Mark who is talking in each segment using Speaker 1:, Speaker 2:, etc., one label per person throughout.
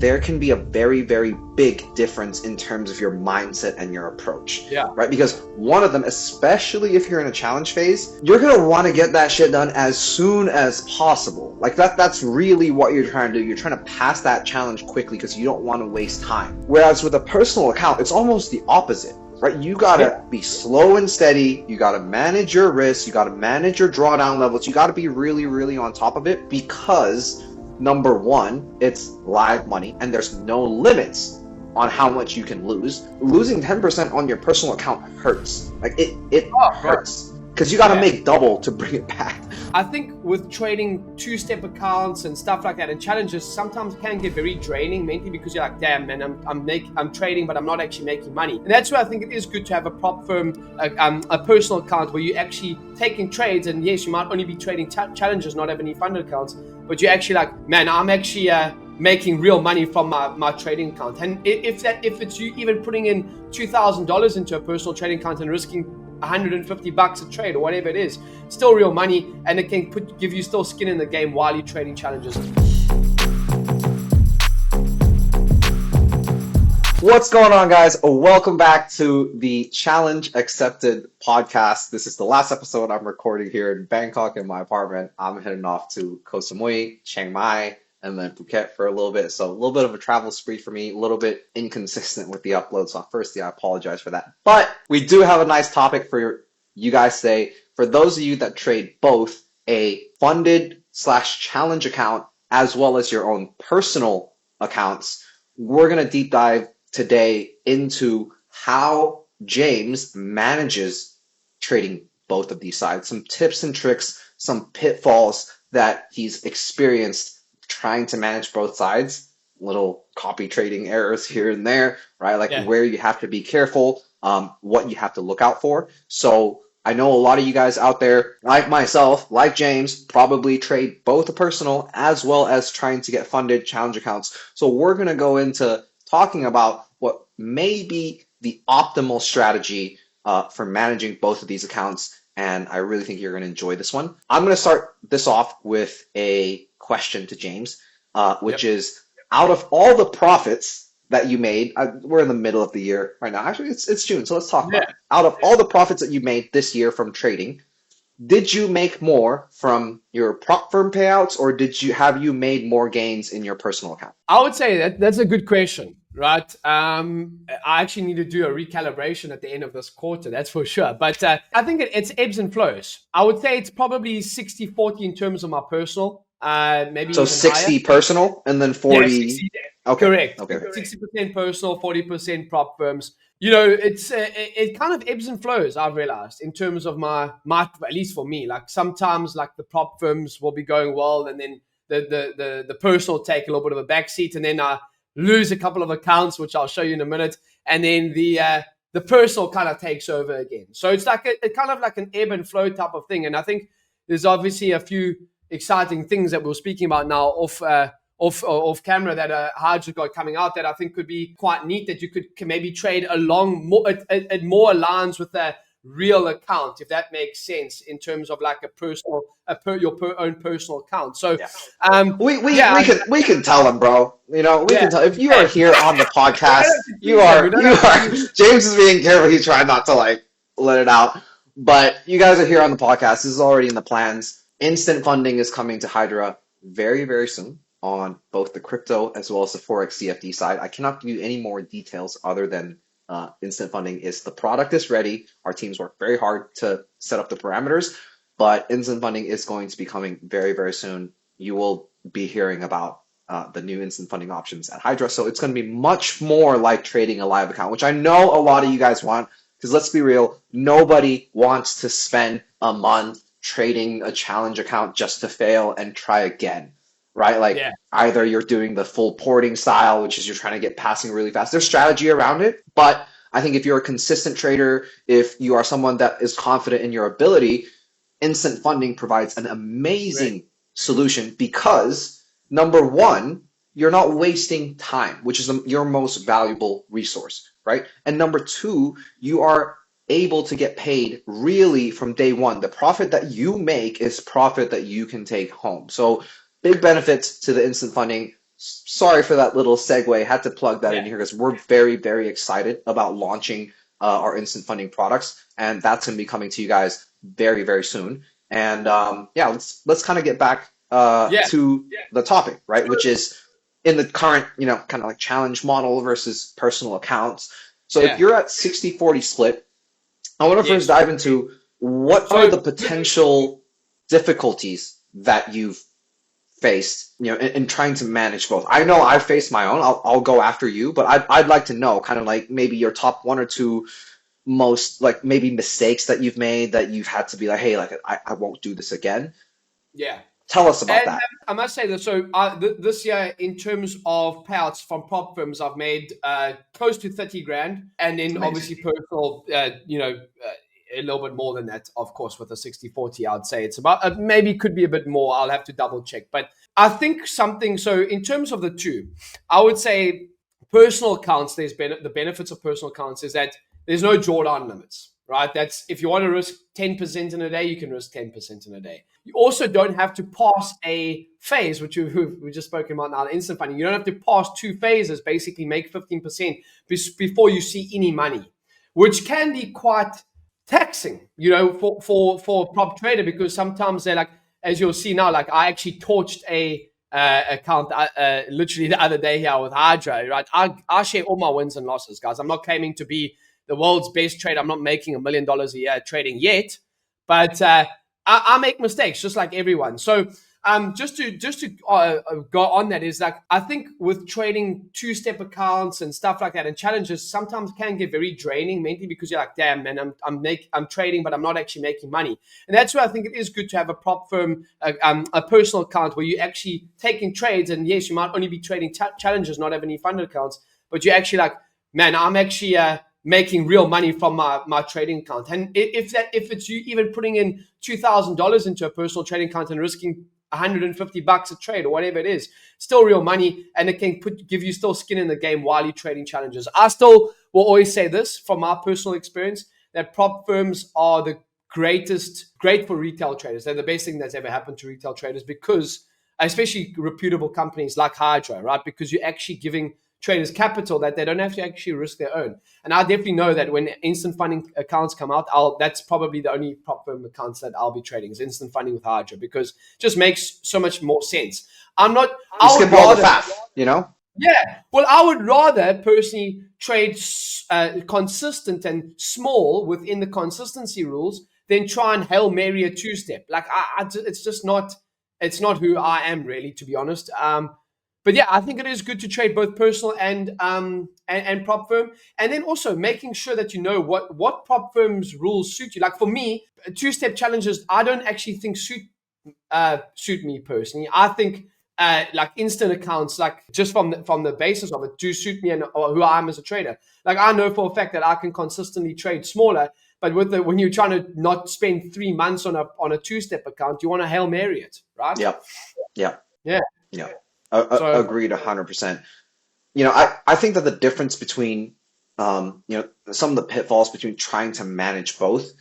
Speaker 1: there can be a very, very big difference in terms of your mindset and your approach.
Speaker 2: Yeah.
Speaker 1: Right? Because one of them, especially if you're in a challenge phase, you're going to want to get that shit done as soon as possible. Like that's really what you're trying to do. You're trying to pass that challenge quickly because you don't want to waste time. Whereas with a personal account, it's almost the opposite. Right? You gotta be slow and steady. You gotta manage your risks. You gotta manage your drawdown levels. You gotta be really, really on top of it because number one, it's live money and there's no limits on how much you can lose. Losing 10% on your personal account hurts. Like it hurts because you gotta make double to bring it back.
Speaker 2: I think with trading two-step accounts and stuff like that and challenges sometimes can get very draining mentally because you're like, damn man, I'm trading but I'm not actually making money. And that's why I think it is good to have a prop firm, a personal account where you're actually taking trades. And yes, you might only be trading challenges, not have any funded accounts, but you're actually like, man, I'm actually making real money from my trading account. And if it's you even putting in $2,000 into a personal trading account and risking $150 a trade or whatever it is, still real money, and it can give you still skin in the game while you're trading challenges.
Speaker 1: What's going on, guys? Welcome back to the Challenge Accepted podcast. This is the last episode I'm recording here in Bangkok in my apartment. I'm heading off to Koh Samui, Chiang Mai, and then Phuket for a little bit. So a little bit of a travel spree for me, a little bit inconsistent with the upload. So firstly, I apologize for that. But we do have a nice topic for you guys today. For those of you that trade both a funded/challenge account as well as your own personal accounts, we're going to deep dive today into how James manages trading both of these sides. Some tips and tricks, some pitfalls that he's experienced trying to manage both sides, little copy trading errors here and there, right? Like where you have to be careful, what you have to look out for. So I know a lot of you guys out there, like myself, like James, probably trade both a personal as well as trying to get funded challenge accounts. So we're going to go into talking about what may be the optimal strategy for managing both of these accounts. And I really think you're going to enjoy this one. I'm going to start this off with a question to James, which is, out of all the profits that you made, we're in the middle of the year right now. Actually, it's June, so let's talk about it. Out of all the profits that you made this year from trading, did you make more from your prop firm payouts, or have you made more gains in your personal account?
Speaker 2: I would say that's a good question, right? I actually need to do a recalibration at the end of this quarter, that's for sure. But I think it's ebbs and flows. I would say it's probably 60-40 in terms of my personal. Maybe
Speaker 1: so 60 higher. Personal and then 40.
Speaker 2: Yeah, 60, okay. Correct. Okay. 60% personal, 40% prop firms. You know, it kind of ebbs and flows. I've realized in terms of my at least for me, like sometimes like the prop firms will be going well, and then the personal take a little bit of a backseat, and then I lose a couple of accounts, which I'll show you in a minute, and then the personal kind of takes over again. So it's like a kind of like an ebb and flow type of thing. And I think there's obviously a few exciting things that we're speaking about now off camera that Hydra got coming out that I think could be quite neat, that you can maybe trade along more. It more aligns with a real account, if that makes sense, in terms of like your own personal account. So
Speaker 1: we can tell them, bro. You know, we can tell if you are here on the podcast. you are James is being careful. He's trying not to like let it out, but you guys are here on the podcast. This is already in the plans. Instant funding is coming to Hydra very, very soon on both the crypto as well as the Forex CFD side. I cannot give you any more details other than instant funding is the product is ready. Our teams work very hard to set up the parameters, but instant funding is going to be coming very, very soon. You will be hearing about the new instant funding options at Hydra. So it's going to be much more like trading a live account, which I know a lot of you guys want, because let's be real, nobody wants to spend a month trading a challenge account just to fail and try again, right? Like either you're doing the full porting style, which is you're trying to get passing really fast. There's strategy around it, but I think if you're a consistent trader, if you are someone that is confident in your ability, instant funding provides an amazing solution because, number one, you're not wasting time, which is your most valuable resource, right? And number two, you are able to get paid really from day one. The profit that you make is profit that you can take home. So big benefits to the instant funding. sorry for that little segue. Had to plug that in
Speaker 2: Yeah.
Speaker 1: here because we're very, very excited about launching our instant funding products, and that's going to be coming to you guys very, very soon. And yeah, let's kind of get back
Speaker 2: Yeah.
Speaker 1: to the topic, right? Which is in the current, kind of like challenge model versus personal accounts. So if
Speaker 2: Yeah.
Speaker 1: you're at 60-40 split, I want to first
Speaker 2: Yes.
Speaker 1: dive into what are
Speaker 2: So
Speaker 1: the potential difficulties that you've faced, in trying to manage both. I know I've faced my own. I'll go after you, but I'd like to know kind of like maybe your top one or two most like maybe mistakes that you've made that you've had to be like, hey, like I won't do this again.
Speaker 2: yeah.
Speaker 1: Tell us about
Speaker 2: And
Speaker 1: that.
Speaker 2: I must say that, so this year, in terms of payouts from prop firms, I've made close to 30 grand. And then
Speaker 1: Amazing.
Speaker 2: obviously personal, a little bit more than that, of course, with a 60-40, I'd say it's about, maybe could be a bit more. I'll have to double check. But I think so in terms of the two, I would say personal accounts, the benefits of personal accounts is that there's no drawdown limits, right? That's if you want to risk 10% in a day, you can risk 10% in a day. You also don't have to pass a phase, which we've just spoken about now, instant funding. You don't have to pass two phases, basically make 15% before you see any money, which can be quite taxing, for a prop trader, because sometimes they're like, as you'll see now, like I actually torched a account literally the other day here with Hydra, right? I share all my wins and losses, guys. I'm not claiming to be the world's best trader. I'm not making $1 million a year trading yet, but I make mistakes just like everyone. So just to go on that is like, I think with trading two-step accounts and stuff like that and challenges sometimes can get very draining mentally, because you're like, damn man, I'm trading, but I'm not actually making money. And that's why I think it is good to have a prop firm, a personal account where you're actually taking trades. And yes, you might only be trading challenges, not have any funded accounts, but you're actually like, man, I'm actually making real money from my trading account. And if it's you even putting in $2,000 into a personal trading account and risking $150 a trade or whatever it is, still real money, and it can give you still skin in the game while you're trading challenges. I still will always say this from my personal experience, that prop firms are great for retail traders. They're the best thing that's ever happened to retail traders, because especially reputable companies like Hydra, right? Because you're actually giving traders capital that they don't have to actually risk their own. And I definitely know that when instant funding accounts come out, that's probably the only prop firm accounts that I'll be trading is instant funding with Hydra, because it just makes so much more sense.
Speaker 1: You skip all the faff,
Speaker 2: Yeah, well, I would rather personally trade consistent and small within the consistency rules than try and Hail Mary a two-step. Like, it's just not, it's not who I am really, to be honest. But yeah, I think it is good to trade both personal and prop firm, and then also making sure that you know what prop firms rules suit you. Like for me, two-step challenges I don't actually think suit me personally. I think like instant accounts, like just from the basis of it, do suit me and who I am as a trader. Like I know for a fact that I can consistently trade smaller, but when you're trying to not spend 3 months on a two-step account, you want to Hail Mary it, right?
Speaker 1: Yep.
Speaker 2: Yeah.
Speaker 1: Yeah. Agreed 100%. I think that the difference between, some of the pitfalls between trying to manage both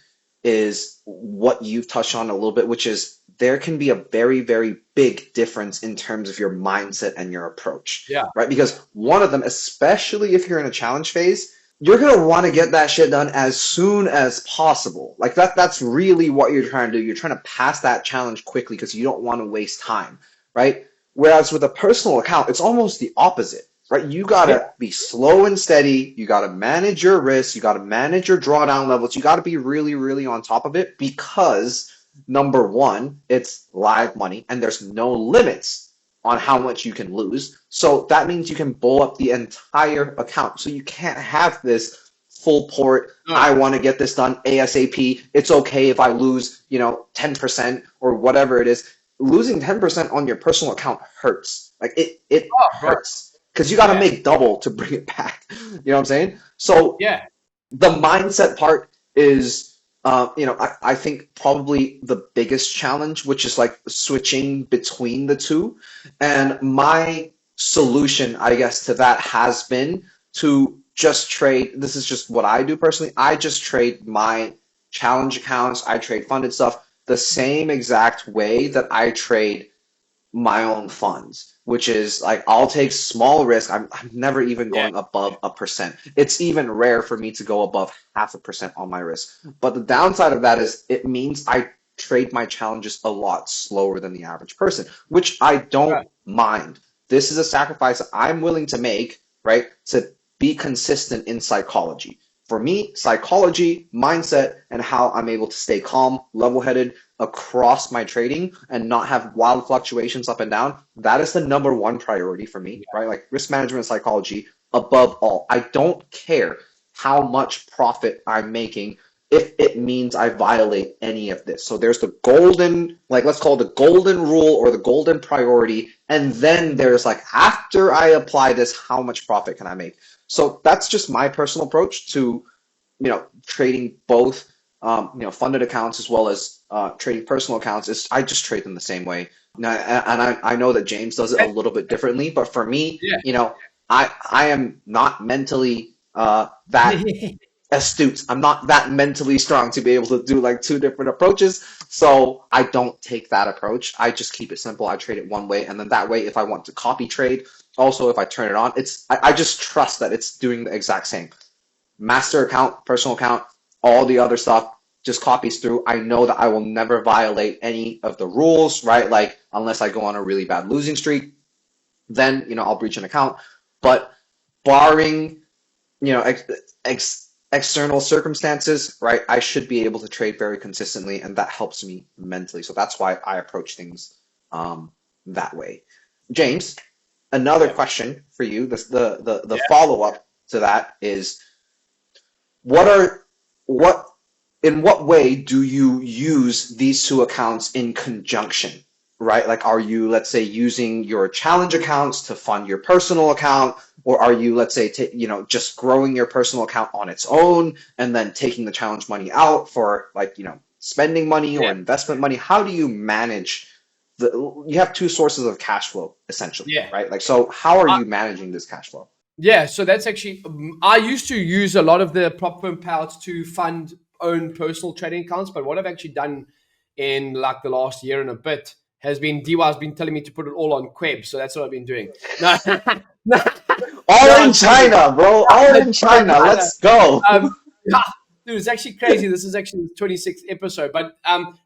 Speaker 1: is what you've touched on a little bit, which is there can be a very, very big difference in terms of your mindset and your approach.
Speaker 2: Yeah.
Speaker 1: Right? Because one of them, especially if you're in a challenge phase, you're going to want to get that shit done as soon as possible. Like that's really what you're trying to do. You're trying to pass that challenge quickly because you don't want to waste time, right? Whereas with a personal account, it's almost the opposite, right? You got to be slow and steady. You got to manage your risks. You got to manage your drawdown levels. You got to be really, really on top of it because, number one, it's live money and there's no limits on how much you can lose. So that means you can blow up the entire account. So you can't have this full port. I want to get this done ASAP. It's okay if I lose, 10% or whatever it is. Losing 10% on your personal account hurts. Like it hurts because you got to make double to bring it back. You know what I'm saying? So the mindset part is, I think probably the biggest challenge, which is like switching between the two. And my solution, I guess, to that has been to just trade. This is just what I do personally. I just trade my challenge accounts. I trade funded stuff the same exact way that I trade my own funds, which is like I'll take small risk. I'm never even
Speaker 2: Yeah.
Speaker 1: going above 1%. It's even rare for me to go above 0.5% on my risk. But the downside of that is it means I trade my challenges a lot slower than the average person, which I don't
Speaker 2: Right.
Speaker 1: mind. This is a sacrifice I'm willing to make, right? To be consistent in psychology. For me, psychology, mindset, and how I'm able to stay calm, level-headed across my trading and not have wild fluctuations up and down, that is the number one priority for me, right? Like risk management psychology above all. I don't care how much profit I'm making if it means I violate any of this. So there's the golden, like let's call it the golden rule or the golden priority. And then there's like, after I apply this, how much profit can I make? So that's just my personal approach to, trading both, funded accounts as well as trading personal accounts. Is I just trade them the same way. Now, and I know that James does it a little bit differently, but for me,
Speaker 2: Yeah.
Speaker 1: I am not mentally that astute. I'm not that mentally strong to be able to do like two different approaches. So I don't take that approach. I just keep it simple. I trade it one way, and then that way, if I want to copy trade, also if I turn it on, I just trust that it's doing the exact same. Master account, personal account, all the other stuff just copies through. I know that I will never violate any of the rules, right? Like unless I go on a really bad losing streak, then I'll breach an account. But barring external circumstances, right? I should be able to trade very consistently, and that helps me mentally. So that's why I approach things that way. James, another question for you. The follow up to that is what in what way do you use these two accounts in conjunction, right? Like, are you, let's say, using your challenge accounts to fund your personal account, or are you, let's say, just growing your personal account on its own and then taking the challenge money out for like, spending money or
Speaker 2: Yeah.
Speaker 1: investment money? How do you manage you have two sources of cash flow essentially,
Speaker 2: Yeah.
Speaker 1: right? Like, so how are you managing this cash flow?
Speaker 2: Yeah, so that's actually, I used to use a lot of the prop firm payouts to fund own personal trading accounts, but what I've actually done in like the last year and a bit has been DY's been telling me to put it all on Queb, so that's what I've been doing. No, no,
Speaker 1: All
Speaker 2: no,
Speaker 1: in
Speaker 2: I'm kidding.
Speaker 1: China, bro. All
Speaker 2: No,
Speaker 1: in China. Let's go.
Speaker 2: yeah, dude, it's actually crazy. This is actually the 26th episode. But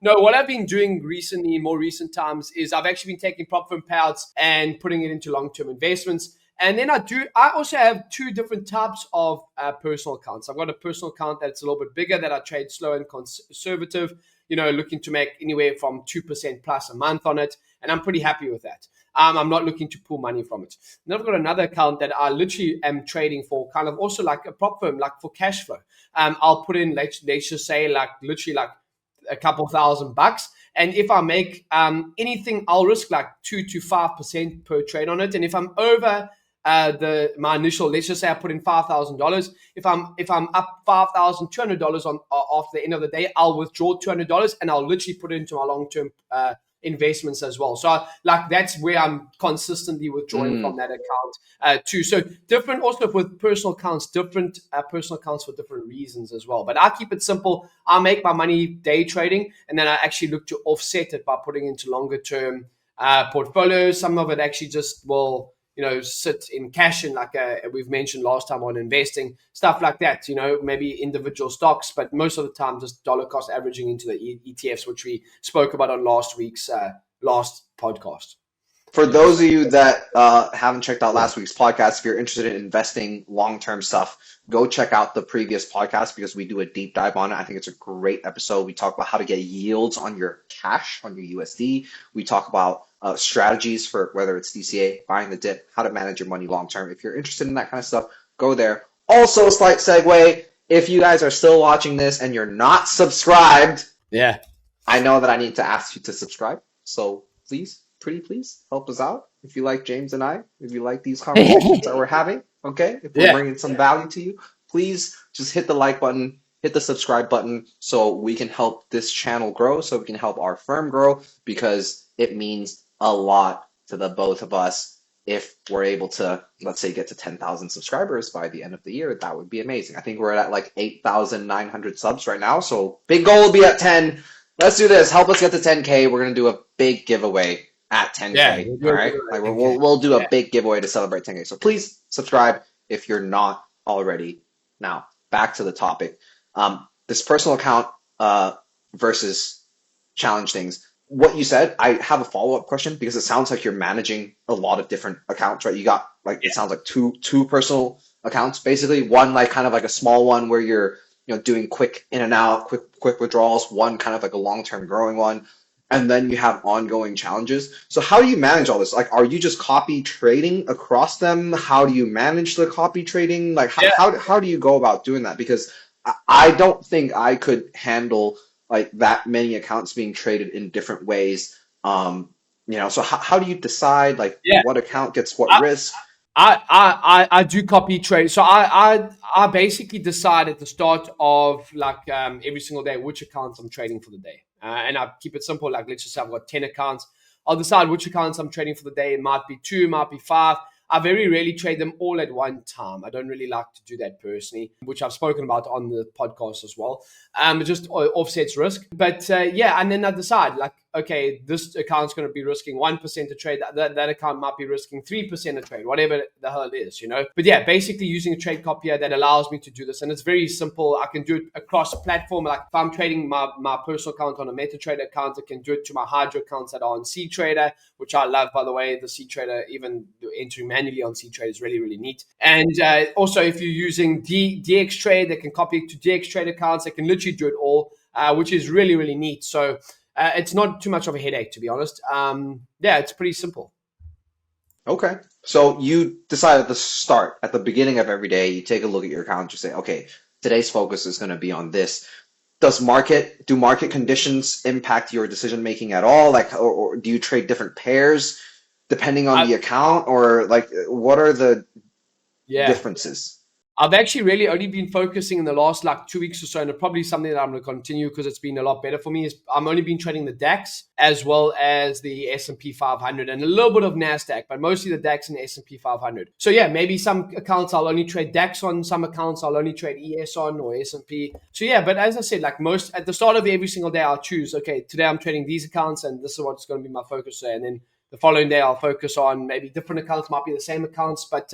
Speaker 2: no, what I've been doing recently, in more recent times, is I've actually been taking prop firm payouts and putting it into long-term investments. And then I also have two different types of personal accounts. I've got a personal account that's a little bit bigger that I trade slow and conservative, looking to make anywhere from 2% plus a month on it. And I'm pretty happy with that. I'm not looking to pull money from it. Then I've got another account that I literally am trading for, kind of also like a prop firm, like for cash flow. I'll put in, let's just say, like literally like a couple $1,000. And if I make anything, I'll risk like 2 to 5% per trade on it. And if I'm over my initial, let's just say I put in $5,000. If I'm up $5,200 on after the end of the day, I'll withdraw $200 and I'll literally put it into my long term investments as well. So like that's where I'm consistently withdrawing from that account too. So different also with personal accounts, different personal accounts for different reasons as well. But I keep it simple. I make my money day trading, and then I actually look to offset it by putting into longer term portfolios. Some of it actually just will sit in cash, and like we've mentioned last time on investing, stuff like that, maybe individual stocks, but most of the time just dollar cost averaging into the ETFs, which we spoke about on last week's last podcast.
Speaker 1: For those of you that haven't checked out last week's podcast, if you're interested in investing long-term stuff, go check out the previous podcast because we do a deep dive on it. I think it's a great episode. We talk about how to get yields on your cash, on your USD. We talk about strategies for whether it's DCA, buying the dip, how to manage your money long-term. If you're interested in that kind of stuff, go there. Also, slight segue, if you guys are still watching this and you're not subscribed, I know that I need to ask you to subscribe. So please, pretty please, help us out. If you like James and I, if you like these conversations that we're having, okay? If we're bringing some value to you, please just hit the like button, hit the subscribe button so we can help this channel grow, so we can help our firm grow, because it means a lot to the both of us. If we're able to, let's say, get to 10,000 subscribers by the end of the year, that would be amazing. I think we're at like 8,900 subs right now, so big goal will be at 10. Let's do this. Help us get to 10K. We're going to do a big giveaway at
Speaker 2: Yeah,
Speaker 1: 10K.
Speaker 2: we'll do
Speaker 1: All
Speaker 2: a
Speaker 1: right.
Speaker 2: giveaway
Speaker 1: Like
Speaker 2: at 10K.
Speaker 1: we'll do a
Speaker 2: Yeah.
Speaker 1: big giveaway to celebrate 10K. So please subscribe if you're not already. Now, back to the topic. This personal account versus challenge things. What you said, I have a follow-up question because it sounds like you're managing a lot of different accounts, right? You got like it sounds like two personal accounts basically. One like kind of like a small one where you're doing quick in and out, quick withdrawals. One kind of like a long-term growing one, and then you have ongoing challenges. So how do you manage all this? Like, are you just copy trading across them? How do you manage the copy trading? Like,
Speaker 2: Yeah.
Speaker 1: how do you go about doing that? Because I don't think I could handle like that many accounts being traded in different ways. So how do you decide like
Speaker 2: Yeah.
Speaker 1: what account gets what risk?
Speaker 2: I do copy trade. So I basically decide at the start of like every single day which accounts I'm trading for the day, and I keep it simple. Like let's just say I've got 10 accounts. I'll decide which accounts I'm trading for the day. It might be two, it might be five. I very rarely trade them all at one time. I don't really like to do that personally, which I've spoken about on the podcast as well. It just offsets risk. But yeah, and then I decide like, okay, this account's going to be risking 1% a trade. That account might be risking 3% a trade, whatever the hell it is, But yeah, basically using a trade copier that allows me to do this. And it's very simple. I can do it across platform. Like if I'm trading my personal account on a MetaTrader account, I can do it to my Hydra accounts that are on CTrader, which I love, by the way. The CTrader, even entering manually on CTrader is really, really neat. And also, if you're using DXTrade, they can copy it to DXTrade accounts. They can literally do it all, which is really, really neat. So it's not too much of a headache, to be honest. Yeah, it's pretty simple.
Speaker 1: Okay. So you decide at the start, at the beginning of every day, you take a look at your account, you say, okay, today's focus is going to be on this. Do market conditions impact your decision making at all? Like, or do you trade different pairs depending on the account, or like, what are the differences?
Speaker 2: I've actually really only been focusing in the last like 2 weeks or so, and it's probably something that I'm going to continue because it's been a lot better for me. Is I'm only been trading the DAX as well as the S&P 500 and a little bit of NASDAQ, but mostly the DAX and the S&P 500. So yeah, maybe some accounts I'll only trade DAX on, some accounts I'll only trade ES on or S&P. So yeah, but as I said, like most at the start of every single day, I'll choose, okay, today I'm trading these accounts and this is what's going to be my focus there. And then the following day, I'll focus on maybe different accounts, might be the same accounts, but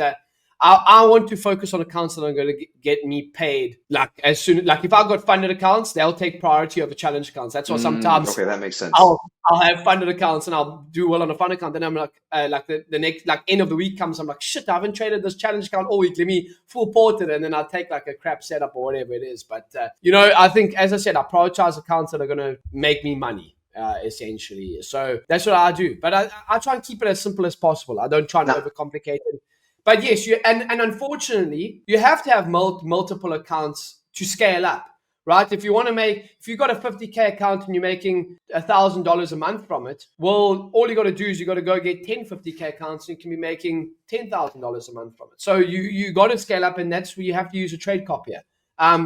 Speaker 2: I want to focus on accounts that are going to get me paid. Like as soon, like if I've got funded accounts, they'll take priority over challenge accounts. That's why sometimes
Speaker 1: Okay, that makes sense.
Speaker 2: I'll have funded accounts and I'll do well on a fund account. Then I'm like the next like end of the week comes, I'm like shit, I haven't traded this challenge account all week. Let me full port it, and then I'll take like a crap setup or whatever it is. But I think as I said, I prioritize accounts that are going to make me money. Essentially, so that's what I do. But I try and keep it as simple as possible. I don't try and overcomplicate it. But yes, and unfortunately, you have to have multiple accounts to scale up, right? If you've got a 50K account and you're making $1,000 a month from it, well, all you got to do is you got to go get 10 50K accounts and you can be making $10,000 a month from it. So you got to scale up, and that's where you have to use a trade copier.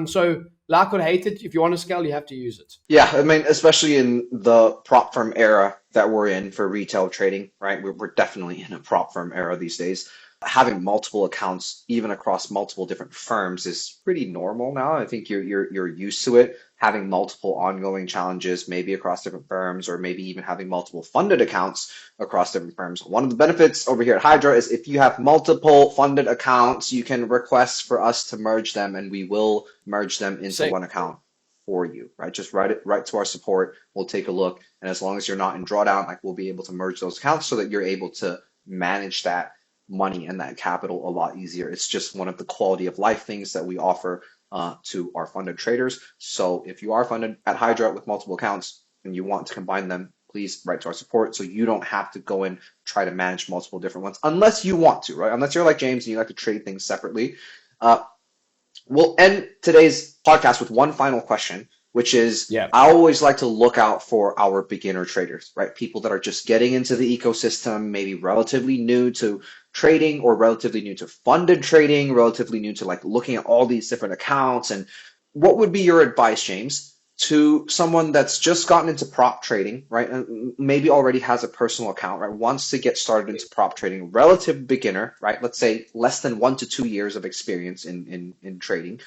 Speaker 2: So like or hate it, if you want to scale, you have to use it.
Speaker 1: Yeah, I mean, especially in the prop firm era that we're in for retail trading, right? We're definitely in a prop firm era these days. Having multiple accounts, even across multiple different firms, is pretty normal now. I think you're used to it. Having multiple ongoing challenges, maybe across different firms, or maybe even having multiple funded accounts across different firms. One of the benefits over here at Hydra is if you have multiple funded accounts, you can request for us to merge them, and we will merge them into one account for you, right? Just write to our support. We'll take a look, and as long as you're not in drawdown, like we'll be able to merge those accounts so that you're able to manage that money and that capital a lot easier. It's just one of the quality of life things that we offer to our funded traders. So if you are funded at Hydra with multiple accounts and you want to combine them, please write to our support so you don't have to go and try to manage multiple different ones unless you want to, right? Unless you're like James and you like to trade things separately. We'll end today's podcast with one final question, which is I always like to look out for our beginner traders, right? People that are just getting into the ecosystem, maybe relatively new to trading or relatively new to funded trading, relatively new to like looking at all these different accounts. And what would be your advice, James, to someone that's just gotten into prop trading, right? And maybe already has a personal account, right? Wants to get started into prop trading, relative beginner, right? Let's say less than 1 to 2 years of experience in trading.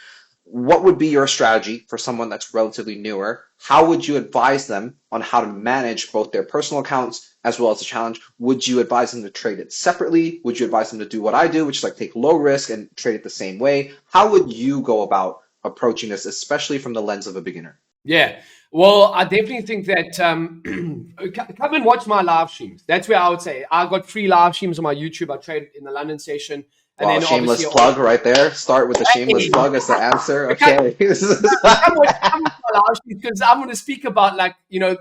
Speaker 1: what would be your strategy for someone that's relatively newer? How would you advise them on how to manage both their personal accounts as well as the challenge? Would you advise them to trade it separately? Would you advise them to do what I do, which is like take low risk and trade it the same way? How would you go about approaching this, especially from the lens of a beginner?
Speaker 2: Yeah. Well, I definitely think that come and watch my live streams. That's where I would say I got free live streams on my YouTube. I trade in the London session, and
Speaker 1: Wow,
Speaker 2: then
Speaker 1: shameless
Speaker 2: obviously all.
Speaker 1: plug right there. Start with the shameless plug as the answer. Okay.
Speaker 2: Come with my live streams because I'm going to speak about I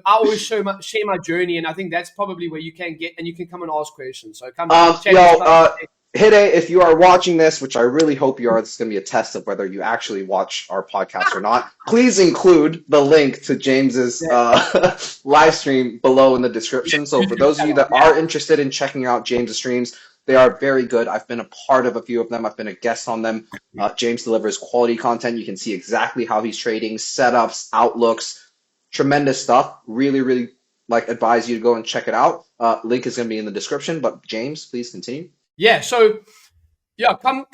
Speaker 2: always share my journey, and I think that's probably where you can get and you can come and ask questions. So come chat.
Speaker 1: Hide, if you are watching this, which I really hope you are, this is going to be a test of whether you actually watch our podcast or not. Please include the link to James's live stream below in the description. So for those of you that are interested in checking out James's streams, they are very good. I've been a part of a few of them. I've been a guest on them. James delivers quality content. You can see exactly how he's trading, setups, outlooks, tremendous stuff. Really, really advise you to go and check it out. Link is going to be in the description. But James, please continue.
Speaker 2: Yeah, so come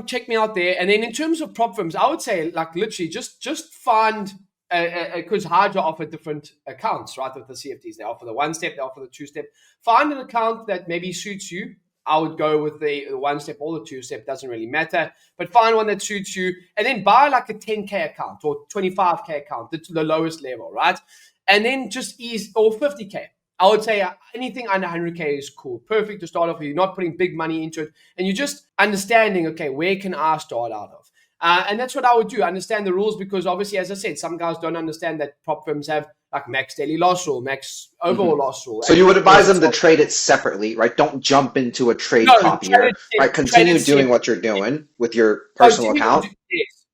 Speaker 2: check me out there. And then in terms of prop firms, I would say literally just find because Hydra offer different accounts, right? With the CFDs, they offer the 1-step, they offer the 2-step. Find an account that maybe suits you. I would go with the 1-step or the 2-step, doesn't really matter. But find one that suits you, and then buy a 10K account or 25K account, the lowest level, right? And then just ease or 50K. I would say anything under 100K is cool. Perfect to start off with. You're not putting big money into it. And you're just understanding, okay, where can I start out of? And that's what I would do. Understand the rules because obviously, as I said, some guys don't understand that prop firms have max daily loss rule, max overall loss rule.
Speaker 1: So you would advise them to trade it separately, right? Don't jump into a trade copier, right? Continue doing what you're doing with your personal account.
Speaker 2: Yes.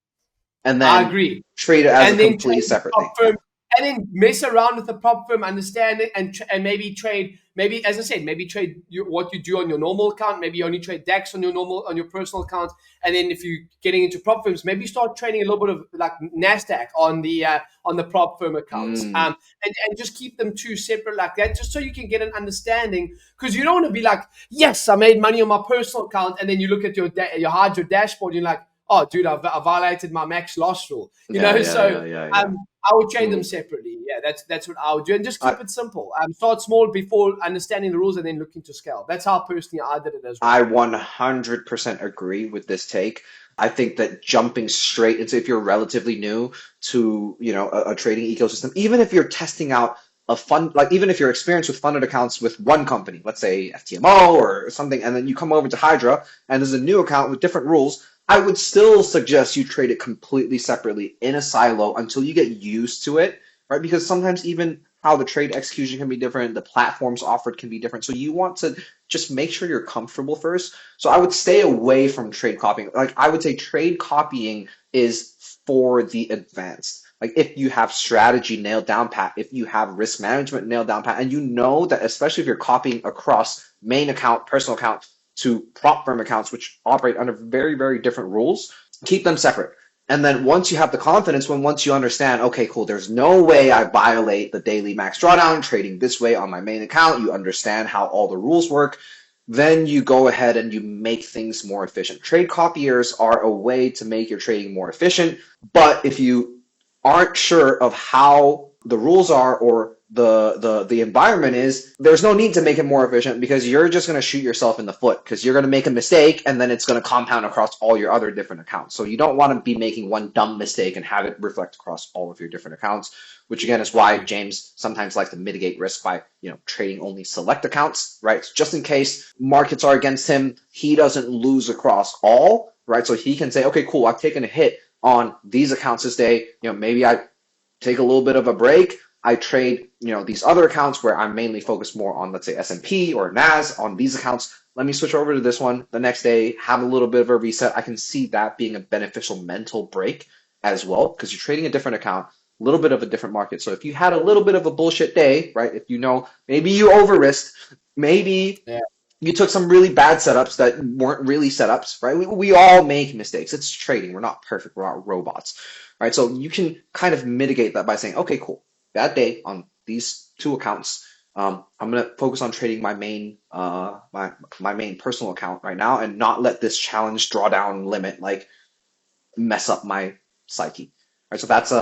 Speaker 1: And then
Speaker 2: I agree.
Speaker 1: Trade it as a complete separate thing.
Speaker 2: And then mess around with the prop firm, understand it, and maybe trade. Maybe, as I said, maybe trade what you do on your normal account. Maybe you only trade DAX on your personal account. And then if you're getting into prop firms, maybe start trading a little bit of Nasdaq on the prop firm accounts. And just keep them two separate like that, just so you can get an understanding. Because you don't want to be yes, I made money on my personal account, and then you look at your Hydra dashboard, and you're like, oh, dude, I violated my max loss rule. I would trade them separately. Yeah, that's what I would do, and just keep it simple. Start small before understanding the rules, and then looking to scale. That's how personally I did it as well.
Speaker 1: I 100% agree with this take. I think that jumping straight into, if you're relatively new to a trading ecosystem, even if you're testing out a fund, even if you're experienced with funded accounts with one company, let's say FTMO or something, and then you come over to Hydra and there's a new account with different rules, I would still suggest you trade it completely separately in a silo until you get used to it, right? Because sometimes even how the trade execution can be different, the platforms offered can be different. So you want to just make sure you're comfortable first. So I would stay away from trade copying. I would say trade copying is for the advanced. If you have strategy nailed down pat, if you have risk management nailed down pat, and you know that especially if you're copying across main account, personal account, to prop firm accounts, which operate under very, very different rules, keep them separate. And then once you have the confidence, once you understand, okay, cool, there's no way I violate the daily max drawdown trading this way on my main account, you understand how all the rules work, then you go ahead and you make things more efficient. Trade copiers are a way to make your trading more efficient, but if you aren't sure of how the rules are or the environment is, there's no need to make it more efficient because you're just going to shoot yourself in the foot because you're going to make a mistake and then it's going to compound across all your other different accounts. So you don't want to be making one dumb mistake and have it reflect across all of your different accounts, which again is why James sometimes likes to mitigate risk by trading only select accounts, right? So just in case markets are against him, he doesn't lose across all, right? So he can say, okay, cool, I've taken a hit on these accounts this day. Maybe I take a little bit of a break. I trade, these other accounts where I'm mainly focused more on, let's say, S&P or NAS on these accounts. Let me switch over to this one the next day, have a little bit of a reset. I can see that being a beneficial mental break as well because you're trading a different account, a little bit of a different market. So if you had a little bit of a bullshit day, right, if maybe you over-risked, maybe you took some really bad setups that weren't really setups, right? We all make mistakes. It's trading. We're not perfect. We're not robots, right? So you can kind of mitigate that by saying, okay, cool. Bad day on these two accounts. I'm gonna focus on trading my main my main personal account right now and not let this challenge drawdown limit mess up my psyche. Right? So that's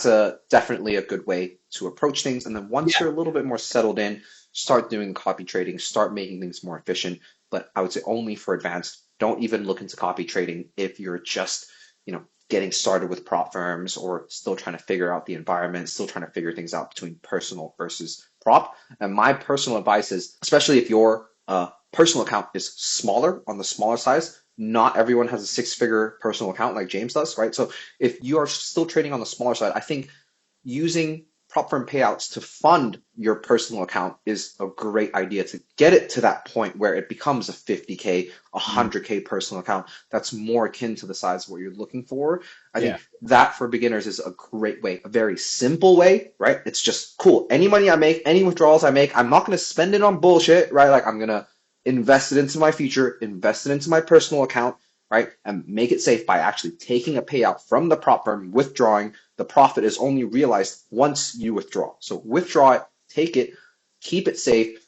Speaker 1: a definitely a good way to approach things. And then once you're a little bit more settled in, start doing copy trading, start making things more efficient. But I would say only for advanced. Don't even look into copy trading if you're just, getting started with prop firms or still trying to figure out the environment, still trying to figure things out between personal versus prop. And my personal advice is, especially if your personal account is smaller, on the smaller size, not everyone has a six-figure personal account like James does, right? So if you are still trading on the smaller side, I think using prop firm payouts to fund your personal account is a great idea to get it to that point where it becomes a 50K, 100K personal account that's more akin to the size of what you're looking for. I think that for beginners is a great way, a very simple way, right? It's just cool. Any money I make, any withdrawals I make, I'm not going to spend it on bullshit, right? Like I'm going to invest it into my future, invest it into my personal account, right? And make it safe by actually taking a payout from the prop firm, withdrawing. The profit is only realized once you withdraw. So withdraw it, take it, keep it safe,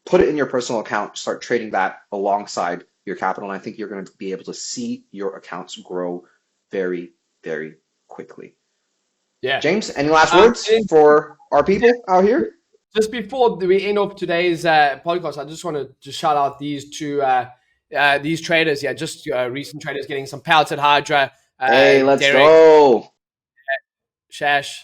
Speaker 1: put it in your personal account, start trading that alongside your capital. And I think you're going to be able to see your accounts grow very, very quickly.
Speaker 2: Yeah.
Speaker 1: James, any last words for our people out here?
Speaker 2: Just before we end off today's podcast, I just want to shout out these two these traders. Yeah, just recent traders getting some payouts at Hydra.
Speaker 1: Hey, let's
Speaker 2: Derek,
Speaker 1: go.
Speaker 2: Shash,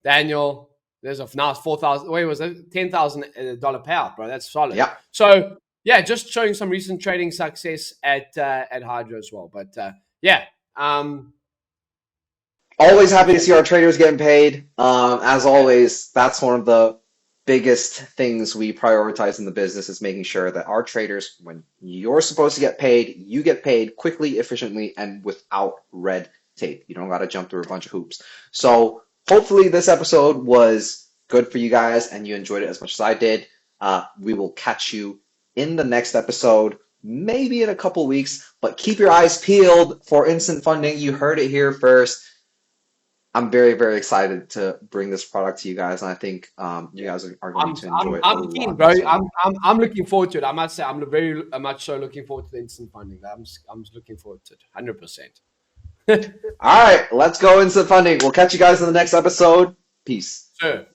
Speaker 2: Daniel. There's now it's 4,000. Wait, was it $10,000 payout, bro? That's solid.
Speaker 1: Yeah.
Speaker 2: So yeah, just showing some recent trading success at Hydra as well. But
Speaker 1: always happy to see our traders getting paid. As always, that's one of the biggest things we prioritize in the business is making sure that our traders, when you're supposed to get paid, you get paid quickly, efficiently, and without red tape. You don't got to jump through a bunch of hoops. So hopefully this episode was good for you guys and you enjoyed it as much as I did. We will catch you in the next episode, maybe in a couple weeks, but keep your eyes peeled for instant funding. You heard it here first. I'm very, very excited to bring this product to you guys, and I think you guys are going to enjoy it.
Speaker 2: I'm keen, bro. I'm looking forward to it. I must say, I'm very much so looking forward to the instant funding. I'm looking forward to it, 100%.
Speaker 1: All right, let's go instant funding. We'll catch you guys in the next episode. Peace.
Speaker 2: Sure.